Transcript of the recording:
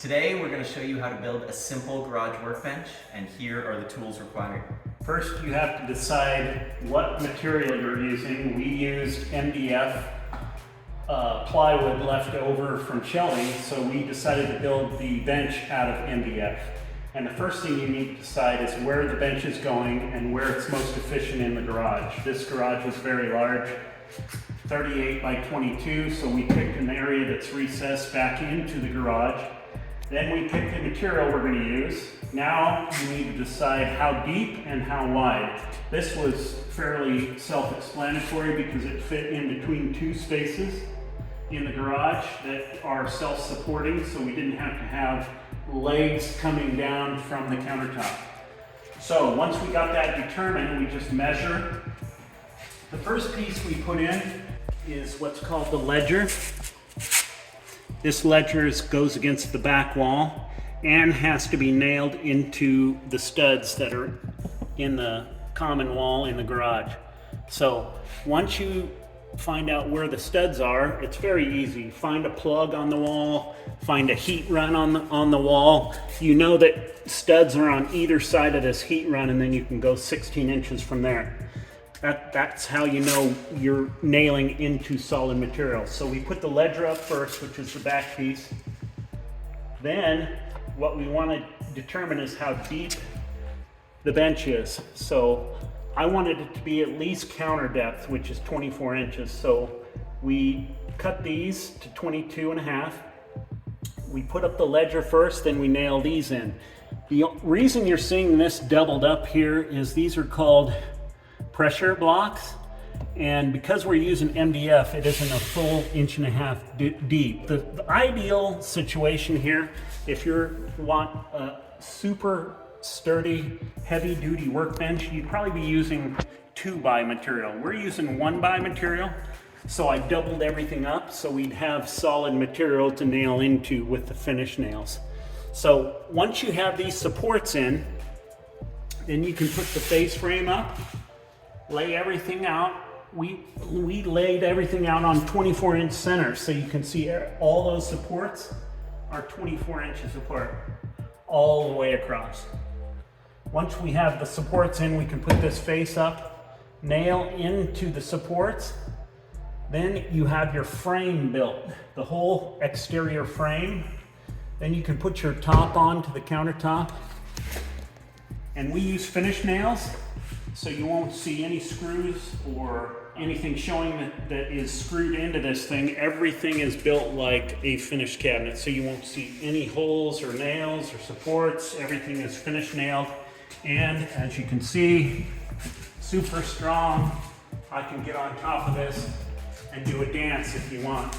Today we're going to show you how to build a simple garage workbench, and here are the tools required. First, you have to decide what material you're using. We used MDF plywood left over from shelving, so we decided to build the bench out of MDF. And the first thing you need to decide is where the bench is going and where it's most efficient in the garage. This garage is very large, 38 by 22, so we picked an area that's recessed back into the garage. Then we pick the material we're going to use. Now you need to decide how deep and how wide. This was fairly self-explanatory because it fit in between two spaces in the garage that are self-supporting, so we didn't have to have legs coming down from the countertop. So once we got that determined, we just measure. The first piece we put in is what's called the ledger. This ledger goes against the back wall and has to be nailed into the studs that are in the common wall in the garage. So once you find out where the studs are, it's very easy. Find a plug on the wall, find a heat run on the wall. You know that studs are on either side of this heat run, and then you can go 16 inches from there. That's how you know you're nailing into solid material. So we put the ledger up first, which is the back piece. Then what we want to determine is how deep the bench is. So I wanted it to be at least counter depth, which is 24 inches. So we cut these to 22.5. We put up the ledger first, then we nail these in. The reason you're seeing this doubled up here is these are called pressure blocks, and because we're using MDF, it isn't a full 1.5 deep. The ideal situation here, if you want a super sturdy, heavy-duty workbench, you'd probably be using 2x material. We're using 1x material, so I doubled everything up so we'd have solid material to nail into with the finish nails. So once you have these supports in, then you can put the face frame up, lay everything out. We laid everything out on 24-inch centers, so you can see all those supports are 24 inches apart, all the way across. Once we have the supports in, we can put this face up, nail into the supports. Then you have your frame built, the whole exterior frame. Then you can put your top onto the countertop. And we use finish nails, so you won't see any screws or anything showing that is screwed into this thing. Everything is built like a finished cabinet, so you won't see any holes or nails or supports. Everything is finish nailed. And as you can see, super strong. I can get on top of this and do a dance if you want.